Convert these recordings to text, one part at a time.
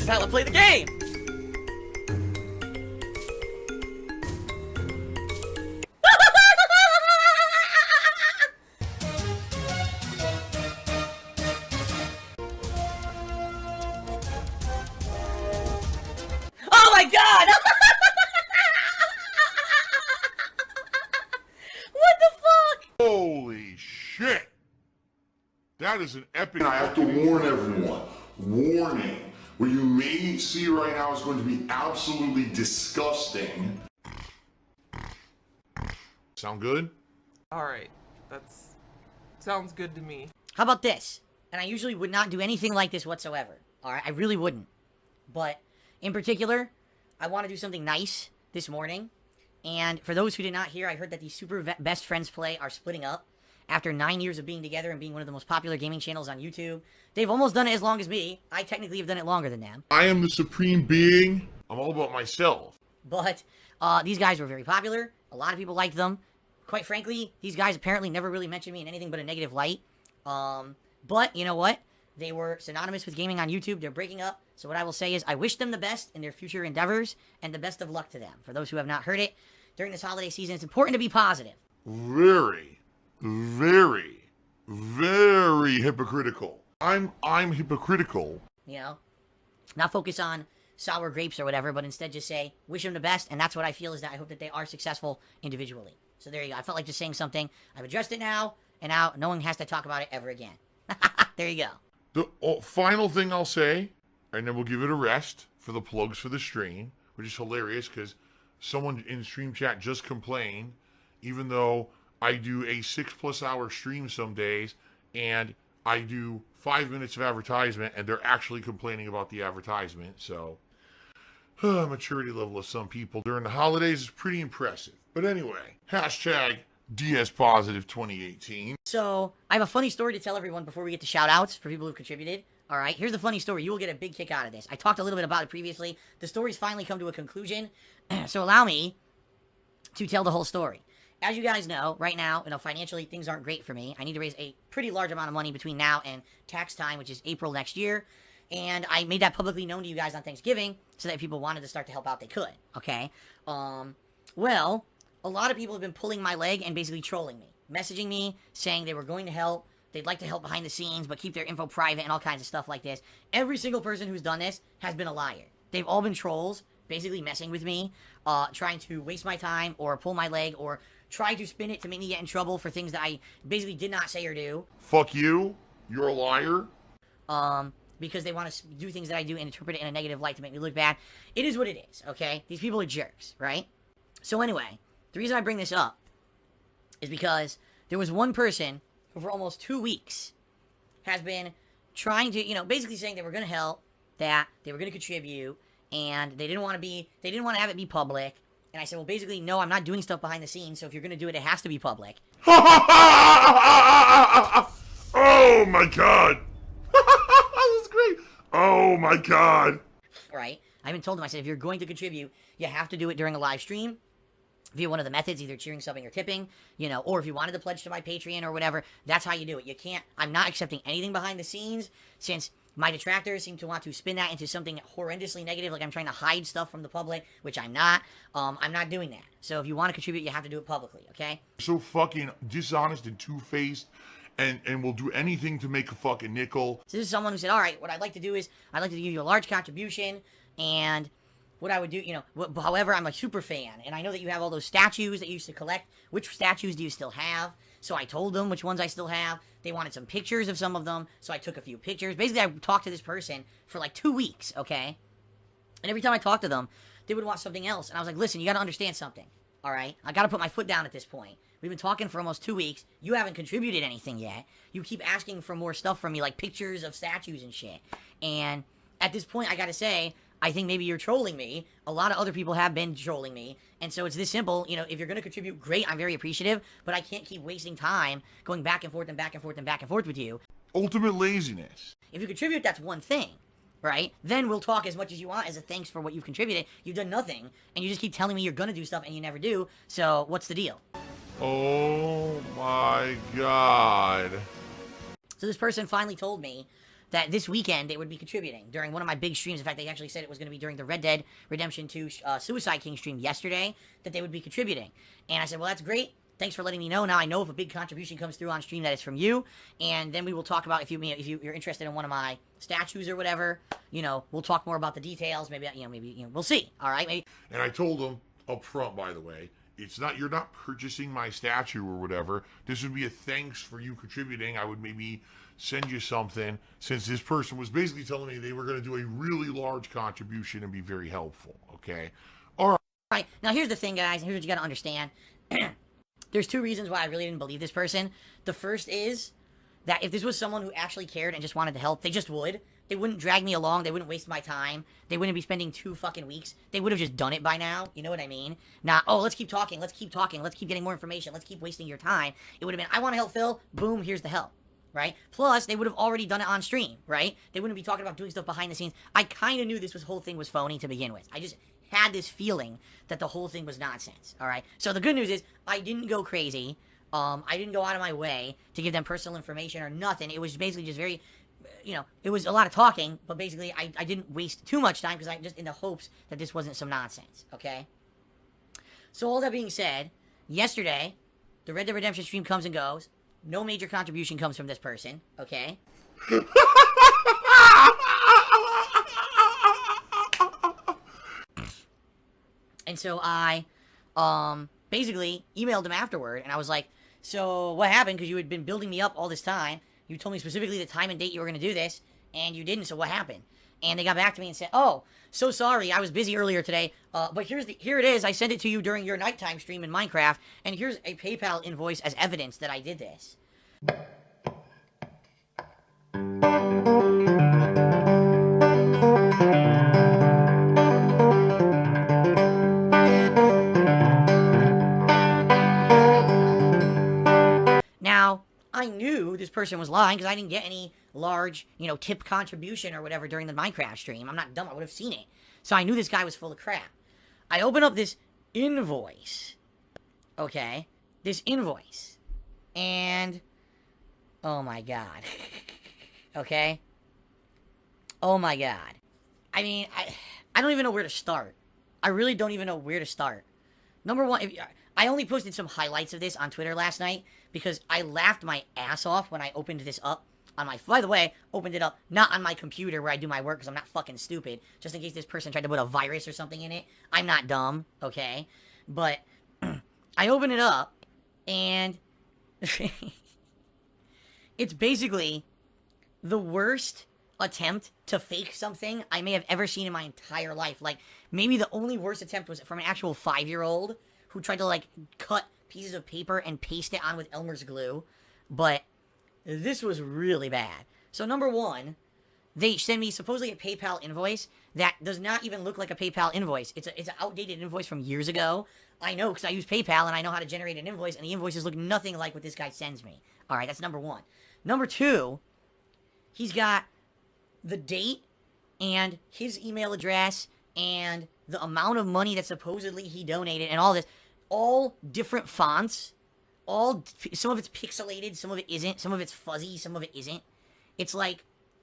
This is how I play the game! Oh my god! What the fuck? Holy shit! That is an epic. I have to warn everyone. Warning. What you may see right now is going to be absolutely disgusting. Sound good? Alright, sounds good to me. How about this? And I usually would not do anything like this whatsoever. Alright, I really wouldn't. But, in particular, I want to do something nice this morning. And for those who did not hear, I heard that the Super Best Friends Play are splitting up. After 9 years of being together and being one of the most popular gaming channels on YouTube. They've almost done it as long as me. I technically have done it longer than them. I am the supreme being. I'm all about myself. But, these guys were very popular. A lot of people liked them. Quite frankly, these guys apparently never really mentioned me in anything but a negative light. But, you know what? They were synonymous with gaming on YouTube. They're breaking up. So what I will say is, I wish them the best in their future endeavors, and the best of luck to them. For those who have not heard it, during this holiday season, it's important to be positive. Very, very, very hypocritical. I'm hypocritical. You know? Not focus on sour grapes or whatever, but instead just say, wish them the best, and that's what I feel is that I hope that they are successful individually. So there you go. I felt like just saying something. I've addressed it now, and now no one has to talk about it ever again. There you go. The final thing I'll say, and then we'll give it a rest for the plugs for the stream, which is hilarious because someone in stream chat just complained, even though I do a 6+ hour stream some days, and I do 5 minutes of advertisement, and they're actually complaining about the advertisement. So, maturity level of some people during the holidays is pretty impressive. But anyway, hashtag DsPositive 2018. So, I have a funny story to tell everyone before we get to shout-outs for people who contributed. Alright, here's the funny story. You will get a big kick out of this. I talked a little bit about it previously. The story's finally come to a conclusion. So allow me to tell the whole story. As you guys know, right now, financially, things aren't great for me. I need to raise a pretty large amount of money between now and tax time, which is April next year. And I made that publicly known to you guys on Thanksgiving, so that if people wanted to start to help out, they could. Okay? Well, a lot of people have been pulling my leg and basically trolling me. Messaging me, saying they were going to help. They'd like to help behind the scenes, but keep their info private and all kinds of stuff like this. Every single person who's done this has been a liar. They've all been trolls, basically messing with me, trying to waste my time or pull my leg or try to spin it to make me get in trouble for things that I basically did not say or do. Fuck you. You're a liar. Because they want to do things that I do and interpret it in a negative light to make me look bad. It is what it is, okay? These people are jerks, right? So anyway, the reason I bring this up is because there was one person who for almost 2 weeks has been trying to, basically saying they were going to help, that they were going to contribute, and they didn't want to have it be public. And I said, well, basically, no, I'm not doing stuff behind the scenes, so if you're going to do it, it has to be public. Oh my god. That's great. Oh my god. Right? I even told them, I said, if you're going to contribute, you have to do it during a live stream. Via one of the methods, either cheering, subbing, or tipping, or if you wanted to pledge to my Patreon or whatever, that's how you do it. You can't, I'm not accepting anything behind the scenes, since my detractors seem to want to spin that into something horrendously negative, like I'm trying to hide stuff from the public, which I'm not. I'm not doing that. So if you want to contribute, you have to do it publicly, okay? So fucking dishonest and two-faced, and will do anything to make a fucking nickel. So this is someone who said, alright, what I'd like to do is, I'd like to give you a large contribution, and what I would do, however, I'm a super fan, and I know that you have all those statues that you used to collect. Which statues do you still have? So I told them which ones I still have. They wanted some pictures of some of them, so I took a few pictures. Basically, I talked to this person for like 2 weeks, okay? And every time I talked to them, they would want something else. And I was like, listen, you gotta understand something, alright? I gotta put my foot down at this point. We've been talking for almost 2 weeks. You haven't contributed anything yet. You keep asking for more stuff from me, like pictures of statues and shit. And at this point, I gotta say, I think maybe you're trolling me. A lot of other people have been trolling me. And so it's this simple. If you're going to contribute, great. I'm very appreciative. But I can't keep wasting time going back and forth and back and forth and back and forth with you. Ultimate laziness. If you contribute, that's one thing, right? Then we'll talk as much as you want as a thanks for what you've contributed. You've done nothing. And you just keep telling me you're going to do stuff and you never do. So what's the deal? Oh my god. So this person finally told me that this weekend they would be contributing during one of my big streams. In fact, they actually said it was going to be during the Red Dead Redemption 2 Suicide King stream yesterday that they would be contributing. And I said, well, that's great. Thanks for letting me know. Now I know if a big contribution comes through on stream that it's from you. And then we will talk about if you're interested in one of my statues or whatever. We'll talk more about the details. Maybe we'll see. All right, maybe. And I told them up front, by the way, you're not purchasing my statue or whatever. This would be a thanks for you contributing. I would maybe send you something, since this person was basically telling me they were going to do a really large contribution and be very helpful. Okay. All right. Now here's the thing, guys. Here's what you got to understand. There's two reasons why I really didn't believe this person. The first is that if this was someone who actually cared and just wanted to help, they just would. They wouldn't drag me along. They wouldn't waste my time. They wouldn't be spending 2 fucking weeks. They would have just done it by now. You know what I mean? Not, oh, let's keep talking. Let's keep talking. Let's keep getting more information. Let's keep wasting your time. It would have been, I want to help Phil. Boom, here's the help. Right? Plus, they would have already done it on stream. Right? They wouldn't be talking about doing stuff behind the scenes. I kind of knew this whole thing was phony to begin with. I just had this feeling that the whole thing was nonsense. All right? So the good news is I didn't go crazy. I didn't go out of my way to give them personal information or nothing. It was basically just very... it was a lot of talking, but basically I didn't waste too much time because I just in the hopes that this wasn't some nonsense, okay? So all that being said, yesterday, the Red Dead Redemption stream comes and goes. No major contribution comes from this person, okay? And so I, basically emailed him afterward, and I was like, so what happened? Because you had been building me up all this time. You told me specifically the time and date you were going to do this, and you didn't, so what happened? And they got back to me and said, oh, so sorry, I was busy earlier today, but here it is, I sent it to you during your nighttime stream in Minecraft, and here's a PayPal invoice as evidence that I did this. Now, I knew this person was lying because I didn't get any large, tip contribution or whatever during the Minecraft stream. I'm not dumb. I would have seen it. So I knew this guy was full of crap. I open up this invoice. Okay? This invoice. And... oh my god. Okay? Oh my god. I mean, I don't even know where to start. I really don't even know where to start. Number one, I only posted some highlights of this on Twitter last night because I laughed my ass off when I opened this up on my... by the way, opened it up not on my computer where I do my work because I'm not fucking stupid. Just in case this person tried to put a virus or something in it. I'm not dumb, okay? But I open it up and... it's basically the worst attempt to fake something I may have ever seen in my entire life. Like, maybe the only worst attempt was from an actual 5-year-old who tried to, cut pieces of paper and paste it on with Elmer's glue. But this was really bad. So, number one, they send me supposedly a PayPal invoice that does not even look like a PayPal invoice. It's an outdated invoice from years ago. I know because I use PayPal and I know how to generate an invoice, and the invoices look nothing like what this guy sends me. All right, that's number one. Number two, he's got the date and his email address and the amount of money that supposedly he donated and all this. All different fonts. Some of it's pixelated, some of it isn't. Some of it's fuzzy, some of it isn't. It's,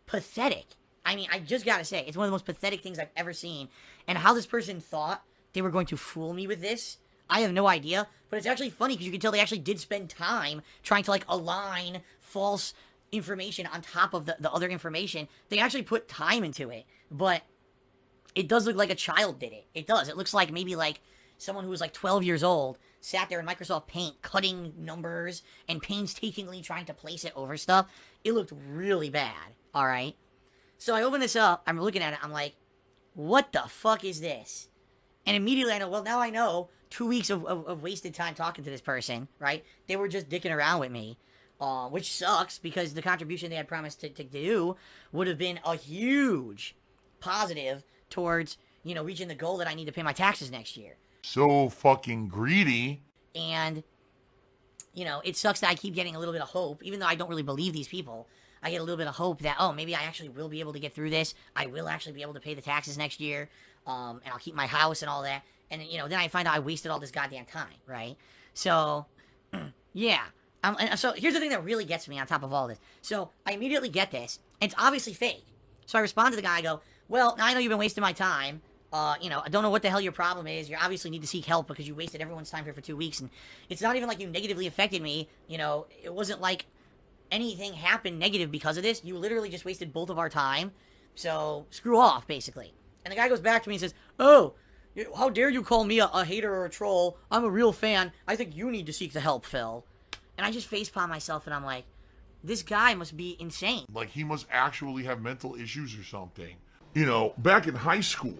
pathetic. I mean, I just gotta say, it's one of the most pathetic things I've ever seen. And how this person thought they were going to fool me with this, I have no idea. But it's actually funny because you can tell they actually did spend time trying to, align false information on top of the other information. They actually put time into it. But it does look like a child did it. It does. It looks like maybe, someone who was 12 years old sat there in Microsoft Paint cutting numbers and painstakingly trying to place it over stuff. It looked really bad, alright? So I open this up, I'm looking at it, I'm like, what the fuck is this? And immediately I know, well, now I know 2 weeks of wasted time talking to this person, right? They were just dicking around with me, which sucks because the contribution they had promised to do would have been a huge positive towards, reaching the goal that I need to pay my taxes next year. So fucking greedy. And, it sucks that I keep getting a little bit of hope, even though I don't really believe these people. I get a little bit of hope that, oh, maybe I actually will be able to get through this. I will actually be able to pay the taxes next year. And I'll keep my house and all that. And, then I find out I wasted all this goddamn time, right? So, yeah. And so here's the thing that really gets me on top of all this. So I immediately get this, and it's obviously fake. So I respond to the guy, I go, well, now I know you've been wasting my time. You know, I don't know what the hell your problem is. You obviously need to seek help because you wasted everyone's time here for 2 weeks, and it's not even like you negatively affected me. You know, it wasn't like anything happened negative because of this. You literally just wasted both of our time. So screw off, basically. And the guy goes back to me and says, oh, how dare you call me a hater or a troll? I'm a real fan. I think you need to seek the help, Phil. And I just facepalm myself, and I'm like, this guy must be insane. Like, he must actually have mental issues or something. You know, back in high school,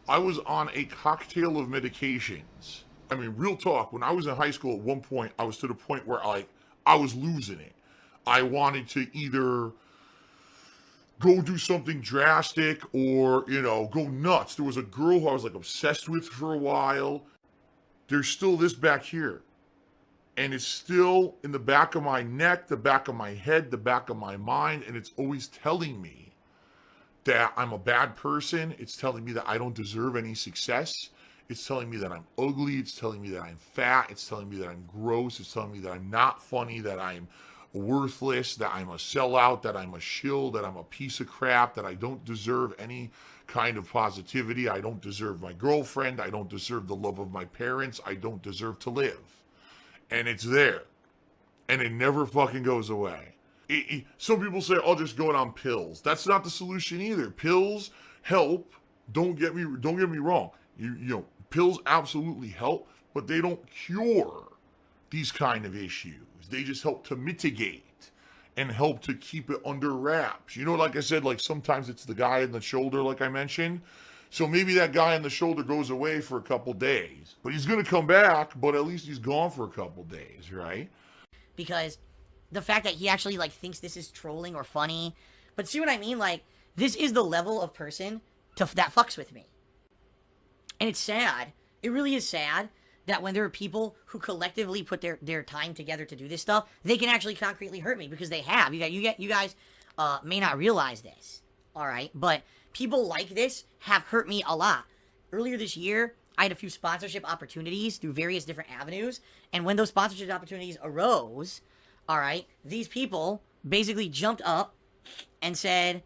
I was on a cocktail of medications. I mean, real talk, when I was in high school at one point, I was to the point where, like, I was losing it. I wanted to either go do something drastic or, you know, go nuts. There was a girl who I was, like, obsessed with for a while. There's still this back here. And it's still in the back of my neck, the back of my head, the back of my mind, and it's always telling me that I'm a bad person. It's telling me that I don't deserve any success. It's telling me that I'm ugly. It's telling me that I'm fat. It's telling me that I'm gross. It's telling me that I'm not funny, that I'm worthless, that I'm a sellout, that I'm a shill, that I'm a piece of crap, that I don't deserve any kind of positivity. I don't deserve my girlfriend. I don't deserve the love of my parents. I don't deserve to live. And it's there. And it never fucking goes away. Some people say, oh, just going on pills. That's not the solution either. Pills help. Don't get me wrong. You know, pills absolutely help, but they don't cure these kind of issues. They just help to mitigate and help to keep it under wraps. You know, like I said, like sometimes it's the guy in the shoulder, like I mentioned. So maybe that guy on the shoulder goes away for a couple days, but he's going to come back, but at least he's gone for a couple days, right? Because the fact that he actually, like, thinks this is trolling or funny, but see what I mean? Like, this is the level of person that fucks with me. And it's sad. It really is sad that when there are people who collectively put their time together to do this stuff, they can actually concretely hurt me, because they have. You guys may not realize this, all right? But people like this have hurt me a lot. Earlier this year, I had a few sponsorship opportunities through various different avenues, and when those sponsorship opportunities arose, all right, these people basically jumped up and said,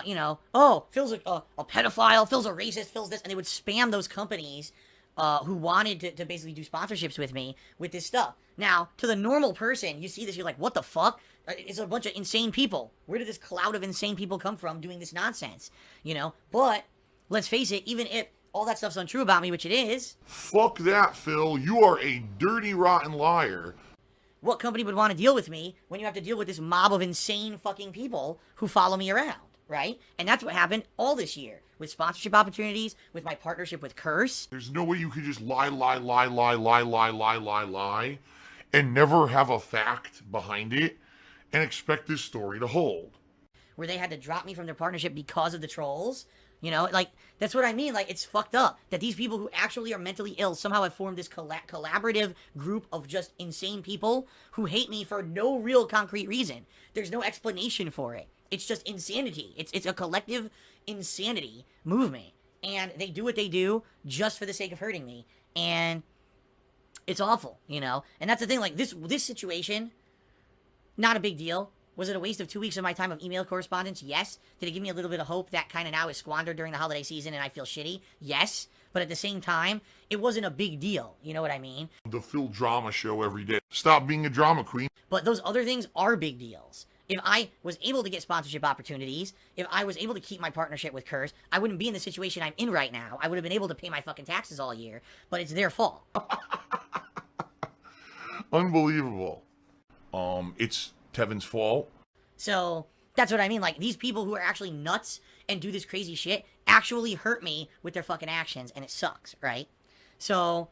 you know, oh, Phil's a pedophile, Phil's a racist, Phil's this, and they would spam those companies who wanted to basically do sponsorships with me with this stuff. Now, to the normal person, you see this, you're like, what the fuck? It's a bunch of insane people. Where did this cloud of insane people come from doing this nonsense? You know? But, let's face it, even if all that stuff's untrue about me, which it is. Fuck that, Phil. You are a dirty, rotten liar. What company would want to deal with me when you have to deal with this mob of insane fucking people who follow me around, right? And that's what happened all this year. With sponsorship opportunities, with my partnership with Curse. There's no way you could just lie, and never have a fact behind it and expect this story to hold. Where they had to drop me from their partnership because of the trolls. You know, like, that's what I mean. Like, it's fucked up that these people who actually are mentally ill somehow have formed this collaborative group of just insane people who hate me for no real concrete reason. There's no explanation for it. It's just insanity. It's a collective insanity movement. And they do what they do just for the sake of hurting me. And it's awful, you know? And that's the thing, like, this situation, not a big deal. Was it a waste of 2 weeks of my time of email correspondence? Yes. Did it give me a little bit of hope that kind of now is squandered during the holiday season and I feel shitty? Yes. But at the same time, it wasn't a big deal. You know what I mean? The Phil drama show every day. Stop being a drama queen. But those other things are big deals. If I was able to get sponsorship opportunities, if I was able to keep my partnership with Curse, I wouldn't be in the situation I'm in right now. I would have been able to pay my fucking taxes all year, but it's their fault. Unbelievable. It's Tevin's fault. So, that's what I mean. Like, these people who are actually nuts and do this crazy shit actually hurt me with their fucking actions, and it sucks, right? So,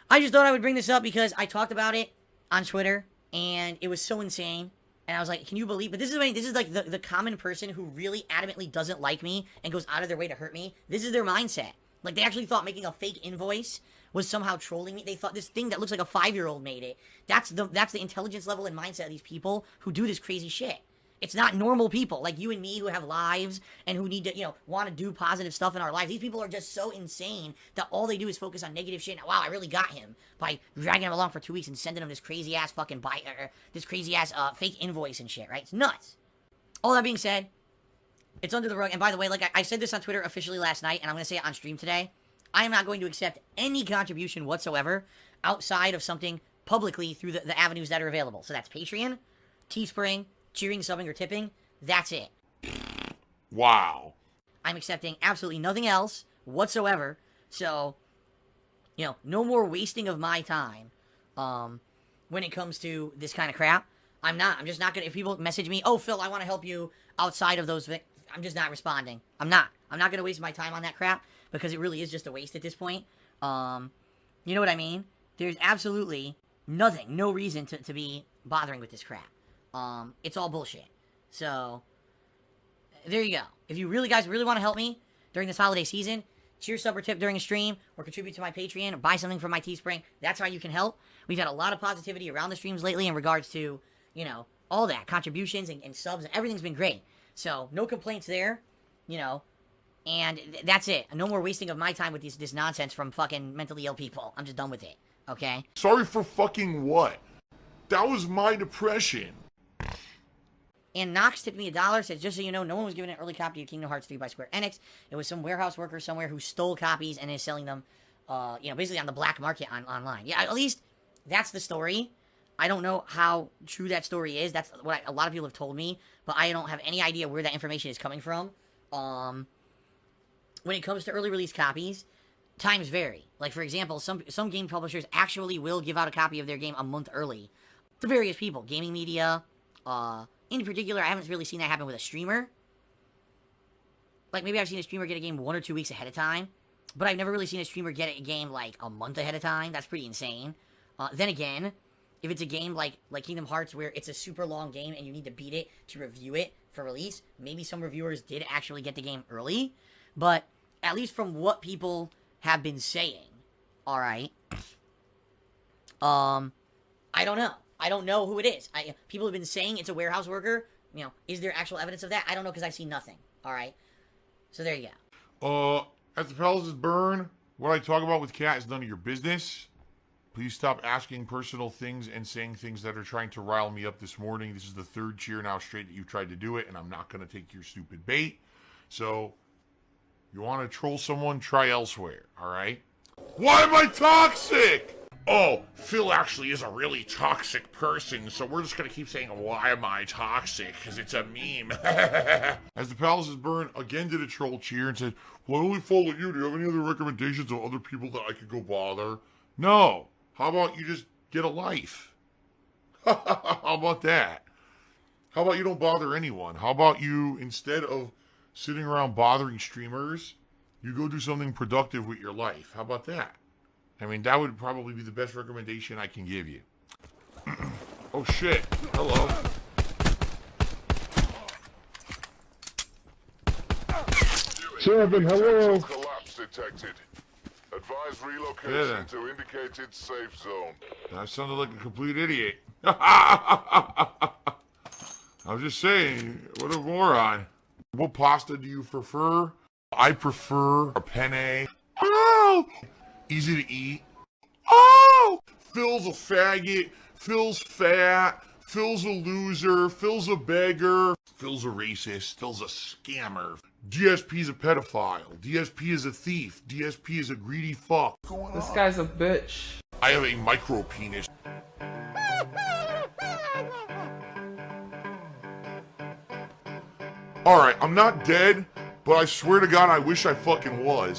I just thought I would bring this up because I talked about it on Twitter, and it was so insane. And I was like, can you believe? But this is like the common person who really adamantly doesn't like me and goes out of their way to hurt me. This is their mindset. Like, they actually thought making a fake invoice was somehow trolling me. They thought this thing that looks like a 5-year-old made it. That's the intelligence level and mindset of these people who do this crazy shit. It's not normal people like you and me who have lives and who need to, want to do positive stuff in our lives. These people are just so insane that all they do is focus on negative shit. Wow, I really got him by dragging him along for 2 weeks and sending him this crazy ass fucking fake invoice and shit, right? It's nuts. All that being said, it's under the rug. And by the way, like I said this on Twitter officially last night, and I'm going to say it on stream today. I am not going to accept any contribution whatsoever outside of something publicly through the avenues that are available. So that's Patreon, Teespring, cheering, subbing, or tipping. That's it. Wow. I'm accepting absolutely nothing else whatsoever. So, no more wasting of my time when it comes to this kind of crap. I'm just not going to, if people message me, oh, Phil, I want to help you outside of those, I'm just not responding. I'm not going to waste my time on that crap because it really is just a waste at this point. You know what I mean? There's absolutely nothing, no reason to be bothering with this crap. It's all bullshit. So, there you go. If you guys really want to help me during this holiday season, cheer, sub, or tip during a stream, or contribute to my Patreon, or buy something from my Teespring, that's how you can help. We've had a lot of positivity around the streams lately in regards to, all that, contributions and subs, and everything's been great. So, no complaints there, and that's it. No more wasting of my time with this nonsense from fucking mentally ill people. I'm just done with it, okay? Sorry for fucking what? That was my depression. And Knox tipped me $1, says, just so you know, no one was given an early copy of Kingdom Hearts 3 by Square Enix. It was some warehouse worker somewhere who stole copies and is selling them, basically on the black market online. Yeah, at least that's the story. I don't know how true that story is. That's what a lot of people have told me, but I don't have any idea where that information is coming from. When it comes to early release copies, times vary. Like, for example, some game publishers actually will give out a copy of their game a month early to various people. Gaming media, in particular, I haven't really seen that happen with a streamer. Like, maybe I've seen a streamer get a game 1 or 2 weeks ahead of time, but I've never really seen a streamer get a game, like, a month ahead of time. That's pretty insane. Then again, if it's a game like Kingdom Hearts where it's a super long game and you need to beat it to review it for release, maybe some reviewers did actually get the game early, but at least from what people have been saying, alright, I don't know. I don't know who it is. People have been saying it's a warehouse worker. Is there actual evidence of that? I don't know because I've seen nothing. All right. So there you go. At the Palace's Burn, what I talk about with Kat is none of your business. Please stop asking personal things and saying things that are trying to rile me up this morning. This is the 3rd cheer now straight that you've tried to do it, and I'm not going to take your stupid bait. So, you want to troll someone? Try elsewhere. All right? Why am I toxic? Oh, Phil actually is a really toxic person, so we're just gonna keep saying, why am I toxic? Because it's a meme. As the Palaces Burn again did a troll cheer and said, well, I only follow you. Do you have any other recommendations of other people that I could go bother? No. How about you just get a life? How about that? How about you don't bother anyone? How about you, instead of sitting around bothering streamers, you go do something productive with your life? How about that? I mean, that would probably be the best recommendation I can give you. Oh, shit. Hello. Seven, hello. Collapse detected. Advise relocation to indicated safe zone. That sounded like a complete idiot. I was just saying, what a moron. What pasta do you prefer? I prefer a penne. Oh! Easy to eat. Oh! Phil's a faggot. Phil's fat. Phil's a loser. Phil's a beggar. Phil's a racist. Phil's a scammer. DSP's a pedophile. DSP is a thief. DSP is a greedy fuck. This guy's a bitch. I have a micro penis. Alright, I'm not dead, but I swear to God I wish I fucking was.